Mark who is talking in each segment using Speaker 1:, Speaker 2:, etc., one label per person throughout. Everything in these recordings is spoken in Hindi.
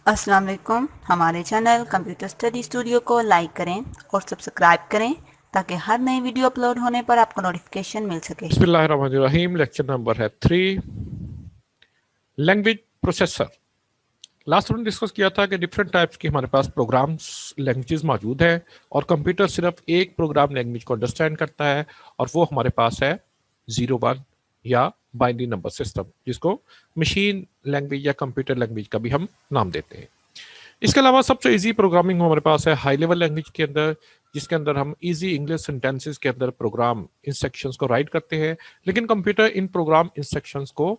Speaker 1: अस्सलाम वालेकुम। हमारे चैनल कंप्यूटर स्टडी स्टूडियो को लाइक करें और सब्सक्राइब करें ताकि हर नई वीडियो अपलोड होने पर आपको नोटिफिकेशन मिल सके।
Speaker 2: बिस्मिल्लाहिर्रहमानिर्रहीम। लेक्चर नंबर है 3, लैंग्वेज प्रोसेसर। लास्ट में डिस्कस किया था कि डिफरेंट टाइप्स की हमारे पास प्रोग्राम्स लैंग्वेजेस मौजूद हैं और कंप्यूटर सिर्फ एक प्रोग्राम लैंग्वेज को अंडरस्टैंड करता है और वो हमारे पास है 01 या बाइनरी नंबर सिस्टम, जिसको मशीन लैंग्वेज या कंप्यूटर लैंग्वेज का भी हम नाम देते हैं। इसके अलावा सबसे इजी प्रोग्रामिंग हमारे पास है हाई लेवल लैंग्वेज के अंदर, जिसके अंदर हम इजी इंग्लिश सेंटेंसेस के अंदर प्रोग्राम इंस्ट्रक्शंस को राइट करते हैं, लेकिन कंप्यूटर इन प्रोग्राम इंस्ट्रक्शंस को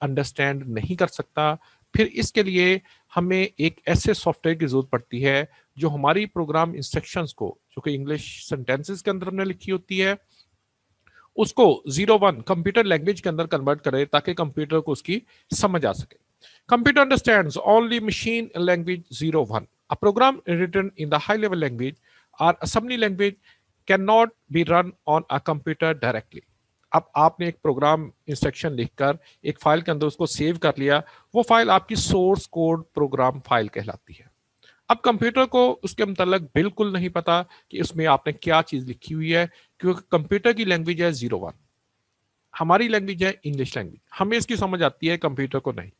Speaker 2: अंडरस्टैंड नहीं कर सकता। फिर इसके लिए हमें एक ऐसे सॉफ्टवेयर की जरूरत पड़ती है जो हमारी प्रोग्राम इंस्ट्रक्शंस को, जो कि इंग्लिश सेंटेंसेस के अंदर हमने लिखी होती है, उसको 01 कंप्यूटर लैंग्वेज के अंदर कन्वर्ट करे ताकि कंप्यूटर को उसकी समझ आ सके। Computer understands only machine language 01. A program written in the high level language or assembly language cannot be run on a computer directly. अब आपने एक प्रोग्राम इंस्ट्रक्शन लिखकर एक फाइल के अंदर उसको सेव कर लिया, वो फाइल आपकी सोर्स कोड प्रोग्राम फाइल कहलाती है। अब कंप्यूटर को उसके मतलब बिल्कुल नहीं पता कि उसमें आपने क्या चीज लिखी हुई है, क्योंकि कंप्यूटर की लैंग्वेज है 01, हमारी लैंग्वेज है इंग्लिश लैंग्वेज, हमें इसकी समझ आती है, कंप्यूटर को नहीं।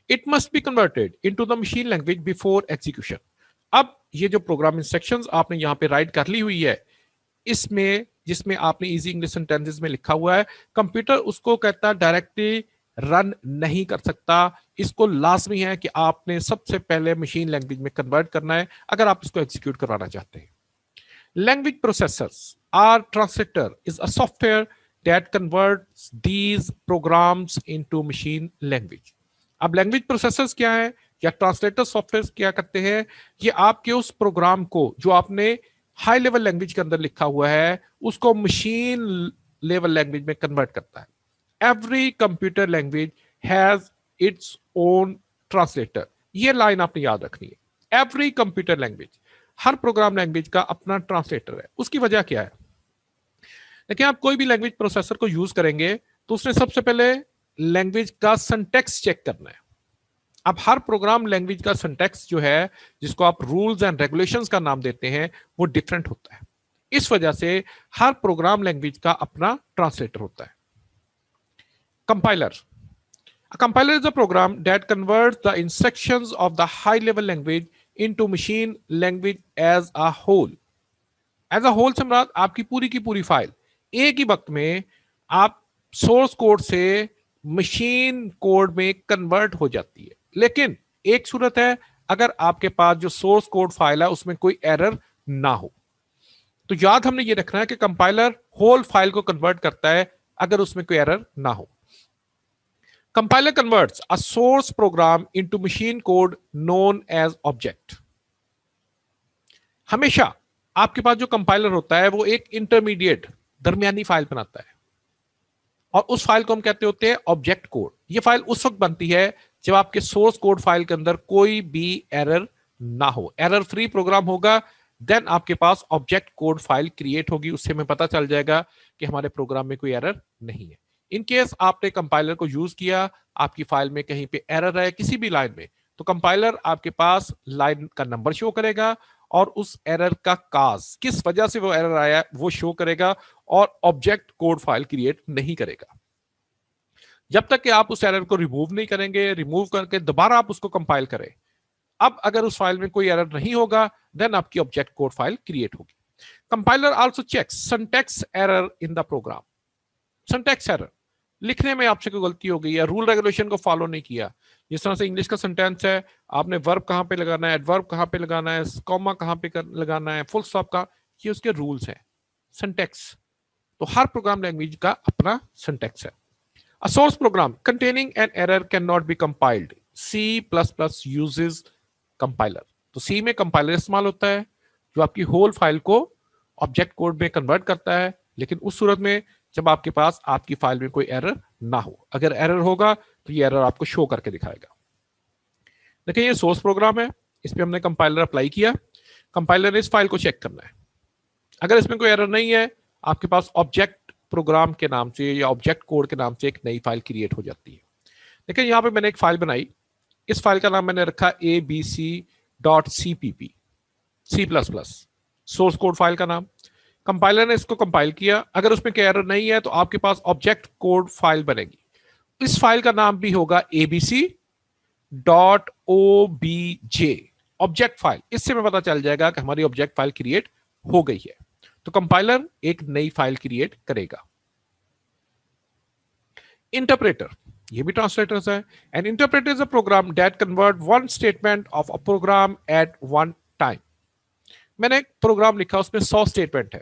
Speaker 2: It must be converted into the machine language before execution. अब ये जो प्रोग्राम इंस्ट्रक्शंस आपने यहाँ पे राइट कर ली हुई है, इसमें जिसमें आपने इजी इंग्लिश सेंटेंसेस में लिखा हुआ है, कंप्यूटर उसको कहता है डायरेक्टली रन नहीं कर सकता। इसको लाजमी है कि आपने सबसे पहले मशीन लैंग्वेज में कन्वर्ट करना है अगर आप इसको एग्जीक्यूट करवाना चाहते हैं। Language processors are translator is a software that converts these programs into machine language. अब लैंग्वेज प्रोसेसर्स क्या है या ट्रांसलेटर सॉफ्टवेयर क्या करते हैं, ये आपके उस प्रोग्राम को जो आपने हाई लेवल लैंग्वेज के अंदर लिखा हुआ है उसको मशीन लेवल लैंग्वेज में कन्वर्ट करता है। Every computer language has its own translator. ये लाइन आपने याद रखनी है। एवरी कंप्यूटर लैंग्वेज, हर प्रोग्राम लैंग्वेज का अपना ट्रांसलेटर है। उसकी वजह क्या है? देखिए, आप कोई भी लैंग्वेज प्रोसेसर को यूज करेंगे तो उसने सबसे पहले लैंग्वेज का सिंटैक्स चेक करना है। अब हर प्रोग्राम लैंग्वेज का सिंटैक्स जो है, जिसको आप रूल्स एंड रेगुलेशंस का नाम देते हैं, वो डिफरेंट होता है। इस वजह से हर प्रोग्राम लैंग्वेज का अपना ट्रांसलेटर होता है। Compiler, a compiler is a program that converts the instructions of the high level language into machine language as a whole. As a whole से मुराद आपकी पूरी की पूरी फाइल एक ही वक्त में आप सोर्स कोड से मशीन कोड में कन्वर्ट हो जाती है। लेकिन एक सूरत है, अगर आपके पास जो सोर्स कोड फाइल है उसमें कोई एरर ना हो। तो याद हमने ये रखना है कि कंपाइलर होल फाइल को कन्वर्ट करता है अगर उसमें कोई एरर ना हो। Compiler converts a source program into machine code known as object. हमेशा आपके पास जो कंपाइलर होता है वो एक इंटरमीडिएट दरमियानी फाइल बनाता है और उस फाइल को हम कहते होते हैं ऑब्जेक्ट कोड। ये फाइल उस वक्त बनती है जब आपके सोर्स कोड फाइल के अंदर कोई भी एरर ना हो, एरर फ्री प्रोग्राम होगा, देन आपके पास ऑब्जेक्ट कोड फाइल क्रिएट होगी। उससे हमें पता चल जाएगा कि हमारे प्रोग्राम में कोई एरर नहीं है। इन केस आपने कंपाइलर को यूज किया, आपकी फाइल में कहीं पे एरर है किसी भी लाइन में, तो कंपाइलर आपके पास लाइन का नंबर शो करेगा और उस एरर का काज, किस वजह से वो एरर आया वो शो करेगा और ऑब्जेक्ट कोड फाइल क्रिएट नहीं करेगा जब तक कि आप उस एरर को रिमूव नहीं करेंगे। रिमूव करके दोबारा आप उसको कंपाइल करें। अब अगर उस फाइल में कोई एरर नहीं होगा, देन आपकी ऑब्जेक्ट कोड फाइल क्रिएट होगी। Compiler also checks syntax error in the program. Syntax error, लिखने में आपसे कोई गलती हो गई या रूल रेगुलेशन को फॉलो नहीं किया। जिस तरह से इंग्लिश का सेंटेंस है, आपने वर्ब कहां पे लगाना है, एडवर्ब कहां पे लगाना है, कॉमा कहां पे लगाना है, फुल स्टॉप का, ये उसके रूल्स हैं, सिंटैक्स। तो हर प्रोग्राम लैंग्वेज का अपना सिंटैक्स है। A source program containing an error cannot be compiled. C++ uses compiler. तो C में कंपाइलर इस्तेमाल होता है जो आपकी होल फाइल को ऑब्जेक्ट कोड में कन्वर्ट करता है, लेकिन उस सूरत में जब आपके पास आपकी फाइल में कोई एरर ना हो। अगर एरर होगा तो ये एरर आपको शो करके दिखाएगा। देखिए, ये सोर्स प्रोग्राम है, इस पर हमने कंपाइलर अप्लाई किया। कंपाइलर ने इस फाइल को चेक करना है। अगर इसमें कोई एरर नहीं है, आपके पास ऑब्जेक्ट प्रोग्राम के नाम से या ऑब्जेक्ट कोड के नाम से एक नई फाइल क्रिएट हो जाती है। देखिए, यहां पे मैंने एक फाइल बनाई इस फाइल का नाम मैंने रखा abc.cpp, C++, source code file का नाम। कंपाइलर ने इसको कंपाइल किया। अगर उसमें कोई एरर नहीं है तो आपके पास ऑब्जेक्ट कोड फाइल बनेगी। इस फाइल का नाम भी होगा abc.obj, ऑब्जेक्ट फाइल। इससे हमें पता चल जाएगा कि हमारी ऑब्जेक्ट फाइल क्रिएट हो गई है। तो कंपाइलर एक नई फाइल क्रिएट करेगा। इंटरप्रेटर, ये भी ट्रांसलेटर्स है। An interpreter is a program that convert one statement of a program at one time. मैंने एक प्रोग्राम लिखा, उसमें 100 स्टेटमेंट है।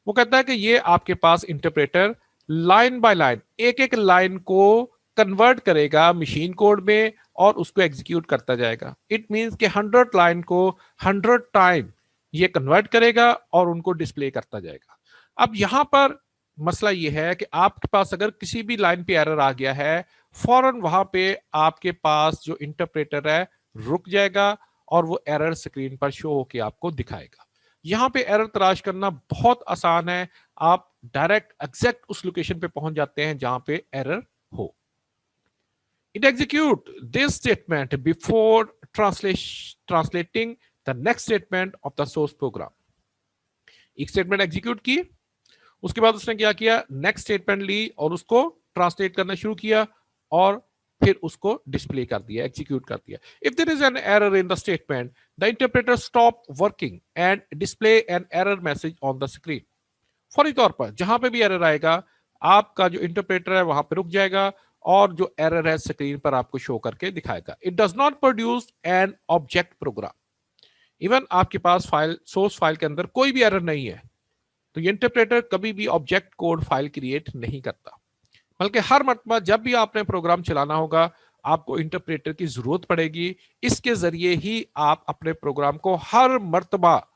Speaker 2: वो कहता है कि ये आपके पास इंटरप्रेटर लाइन बाय लाइन, एक एक लाइन को कन्वर्ट करेगा मशीन कोड में और उसको एग्जीक्यूट करता जाएगा। इट मींस कि 100 लाइन को 100 टाइम ये कन्वर्ट करेगा और उनको डिस्प्ले करता जाएगा। अब यहां पर मसला ये है कि आपके पास अगर किसी भी लाइन पे एरर आ गया है, फौरन वहां पे आपके पास जो इंटरप्रेटर है रुक जाएगा और वो एरर स्क्रीन पर शो होकर आपको दिखाएगा। यहां पे एरर तलाश करना बहुत आसान है। आप डायरेक्ट एग्जैक्ट उस लोकेशन पे पहुंच जाते हैं जहां पे एरर हो। It execute this statement before translating the next statement of the source program. एक स्टेटमेंट एग्जीक्यूट की, उसके बाद उसने क्या किया, नेक्स्ट स्टेटमेंट ली और उसको ट्रांसलेट करना शुरू किया और फिर उसको डिस्प्ले कर दिया, एग्जीक्यूट कर दिया। If there is an error in the statement, the interpreter stop working and display an error message on the screen. फौरी तौर पर जहां पे भी एरर आएगा, आपका जो इंटरप्रेटर है वहां पे रुक जाएगा और जो एरर है स्क्रीन पर आपको शो करके दिखाएगा। It does not produce an object program. Even आपके पास फाइल, सोर्स फाइल के अंदर कोई भी एरर नहीं है तो ये इंटरप्रेटर कभी भी ऑब्जेक्ट कोड फाइल क्रिएट नहीं करता, बल्कि हर मरतबा जब भी आपने प्रोग्राम चलाना होगा आपको इंटरप्रेटर की जरूरत पड़ेगी। इसके जरिए ही आप अपने प्रोग्राम को हर मरतबा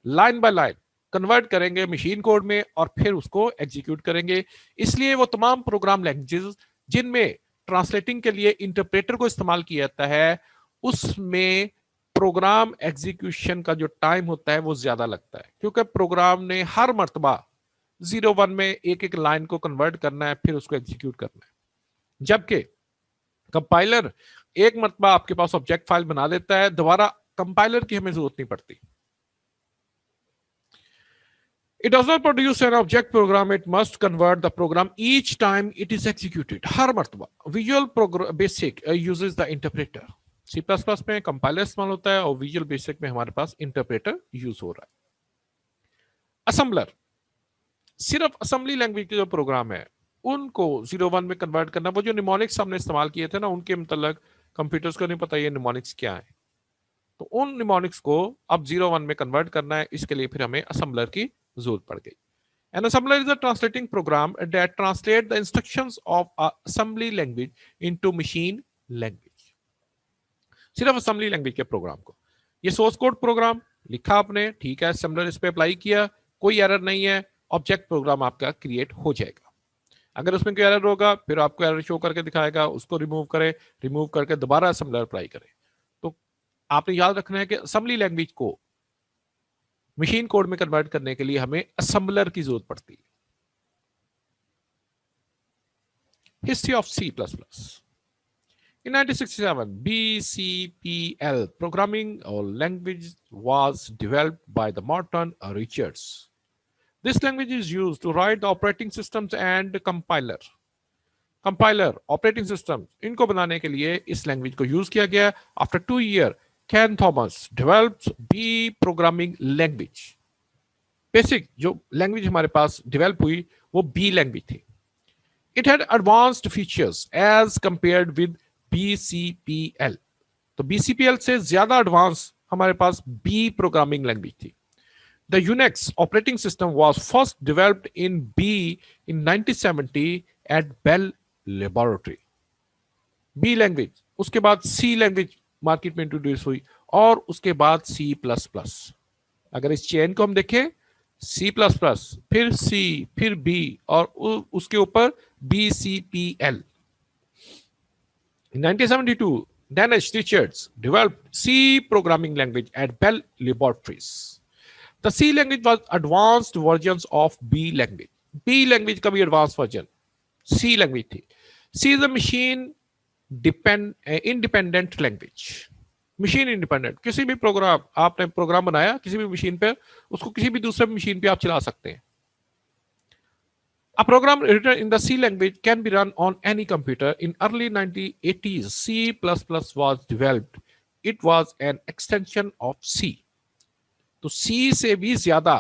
Speaker 2: लाइन बाय लाइन कन्वर्ट करेंगे मशीन कोड में और फिर उसको एग्जीक्यूट करेंगे। इसलिए वो तमाम प्रोग्राम लैंग्वेजेस जिनमें ट्रांसलेटिंग के लिए इंटरप्रेटर को इस्तेमाल किया जाता है, उसमें प्रोग्राम एग्जीक्यूशन का जो टाइम होता है वो ज्यादा लगता है, क्योंकि प्रोग्राम ने हर मरतबा 0-1 में एक एक लाइन को कन्वर्ट करना है, फिर उसको एग्जीक्यूट करना है। जबकि कंपाइलर एक मरतबा आपके पास ऑब्जेक्ट फाइल बना देता है, दोबारा कंपाइलर की हमें जरूरत नहीं पड़ती। It does not produce an object program. It must convert the program each time it is executed. हर मरतबा। Visual Basic uses the interpreter. C++ में कंपाइलर इस्तेमाल होता है और विजुअल बेसिक में हमारे पास इंटरप्रेटर यूज हो रहा है। असेंबलर, सिर्फ असेंबली लैंग्वेज के जो प्रोग्राम है उनको 0-1 में कन्वर्ट करना। वो जो निमोनिक्स हमने इस्तेमाल किए थे ना, उनके मतलब कंप्यूटर्स को नहीं पता ये निमोनिक्स क्या है, तो उन निमोनिक्स को अब 0-1 में कन्वर्ट करना है। इसके लिए फिर हमें असेंबलर की जरूरत पड़ गई। An assembler is a translating program that translates the instructions of a assembly language into machine language. सिर्फ असेंबली लैंग्वेज के प्रोग्राम को, ये सोर्स कोड प्रोग्राम लिखा आपने, ठीक है, असेंबलर इस पे अप्लाई किया, कोई एरर नहीं है, ऑब्जेक्ट प्रोग्राम आपका क्रिएट हो जाएगा। अगर उसमें कोई एरर होगा फिर आपको एरर शो करके दिखाएगा, उसको रिमूव करे, रिमूव करके दोबारा असेंबलर अप्लाई करे। तो आपने याद रखना है कि असेंबली लैंग्वेज को मशीन कोड में कन्वर्ट करने के लिए हमें असेंबलर की जरूरत पड़ती है। History of C++। In 1967, BCPL programming or language was developed by the Morton Richards. This language is used to write the operating systems and compiler. Compiler, operating systems, इनको बनाने के लिए इस लैंग्वेज को यूज किया गया। After 2 years, Ken Thomas developed B programming language. Basic जो लैंग्वेज हमारे पास डेवलप हुई वो B लैंग्वेज थी। It had advanced features as compared with BCPL. तो BCPL से ज्यादा एडवांस हमारे पास B प्रोग्रामिंग लैंग्वेज थी। The Unix operating system was first developed in B in 1970 at Bell Laboratory. B language, उसके बाद C लैंग्वेज मार्केट में इंट्रोड्यूस हुई और उसके बाद C++। अगर इस चेन को हम देखें, C++, फिर C, फिर B और उसके ऊपर BCPL। In 1972, Dennis Richards developed C programming language at Bell Laboratories. The C language was advanced versions of B language. B language का भी advanced version C language थी। C is a machine independent language, machine independent. किसी भी प्रोग्राम आपने प्रोग्राम बनाया किसी भी मशीन पे, उसको किसी भी दूसरे मशीन पे आप चला सकते हैं। A program written in the C language can be run on any computer. In early 1980s, C++ was developed. It was an extension of C. तो C से भी ज्यादा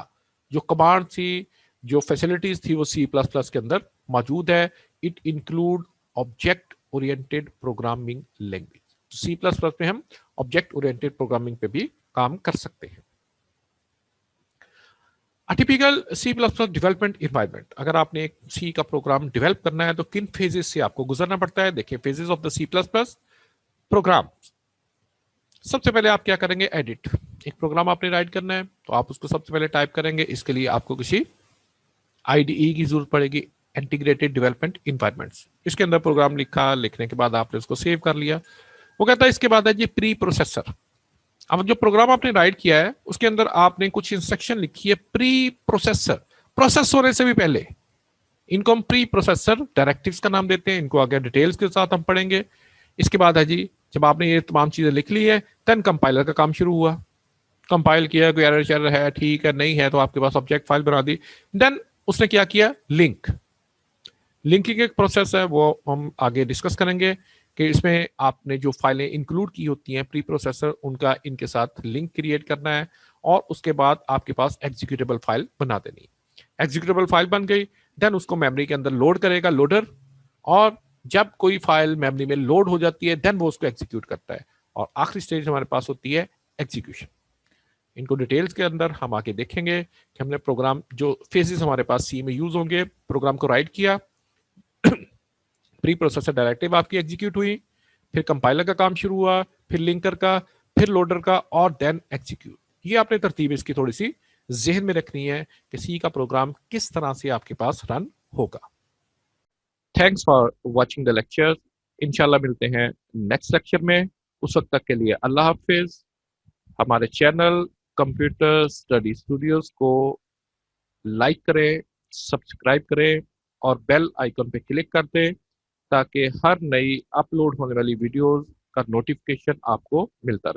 Speaker 2: जो कमांड थी, जो फैसिलिटीज थी, वो C++ के अंदर मौजूद है। It include object oriented programming language. C++ में हम ऑब्जेक्ट ओरिएंटेड प्रोग्रामिंग पे भी काम कर सकते हैं। टिपिकल C++ डेवलपमेंट इन्वायरमेंट, अगर आपने एक C का प्रोग्राम डेवलप करना है तो किन फेजेस से आपको गुजरना पड़ता है? देखिए, phases of the C++ program. सबसे पहले आप क्या करेंगे? एडिट। एक प्रोग्राम आपने राइट करना है तो आप उसको सबसे पहले टाइप करेंगे। इसके लिए आपको किसी IDE की जरूरत पड़ेगी, इंटीग्रेटेड डेवलपमेंट इन्वायरमेंट्स। इसके अंदर प्रोग्राम लिखा, लिखने के बाद आपने उसको सेव कर लिया। वो कहता है इसके बाद है जी प्री प्रोसेसर। अब जो प्रोग्राम आपने राइट किया है उसके अंदर आपने कुछ इंस्ट्रक्शन लिखी है प्री प्रोसेसर, प्रोसेस होने से भी पहले। इनको हम प्री प्रोसेसर डायरेक्टिव्स का नाम देते हैं। इनको आगे डिटेल्स के साथ हम पढ़ेंगे। इसके बाद है जी, जब आपने ये तमाम चीजें लिख ली है, देन कंपाइलर का काम शुरू हुआ। कंपाइल किया, कोई एरर शेरर है, ठीक है, नहीं है तो आपके पास ऑब्जेक्ट फाइल बना दी। देन उसने क्या किया? लिंक। लिंकिंग एक प्रोसेस है, वो हम आगे डिस्कस करेंगे कि इसमें आपने जो फाइलें इंक्लूड की होती हैं प्री प्रोसेसर, उनका इनके साथ लिंक क्रिएट करना है और उसके बाद आपके पास एग्जीक्यूटेबल फाइल बना देनी। एग्जीक्यूटेबल फाइल बन गई, देन उसको मेमोरी के अंदर लोड करेगा लोडर, और जब कोई फाइल मेमोरी में लोड हो जाती है देन वो उसको एग्जीक्यूट करता है। और आखिरी स्टेज हमारे पास होती है एग्जीक्यूशन। इनको डिटेल्स के अंदर हम आगे देखेंगे कि हमने प्रोग्राम जो फेजेस हमारे पास सी में यूज होंगे, प्रोग्राम को राइट किया, प्री प्रोसेसर डायरेक्टिव आपकी एग्जीक्यूट हुई, फिर कंपाइलर का काम शुरू हुआ, फिर लिंकर का, फिर लोडर का, और देन एग्जीक्यूट। ये आपने तरतीब इसकी थोड़ी सी जहन में रखनी है कि सी का प्रोग्राम किस तरह से आपके पास रन होगा। Thanks for watching the lecture. इंशाल्लाह मिलते हैं नेक्स्ट लेक्चर में। उस वक्त तक के लिए अल्लाह हाफिज। हमारे चैनल कंप्यूटर स्टडी स्टूडियोज को लाइक करें, सब्सक्राइब करें और बेल आइकन पे क्लिक कर दें ताकि हर नई अपलोड होने वाली वीडियोस का नोटिफिकेशन आपको मिलता रहे।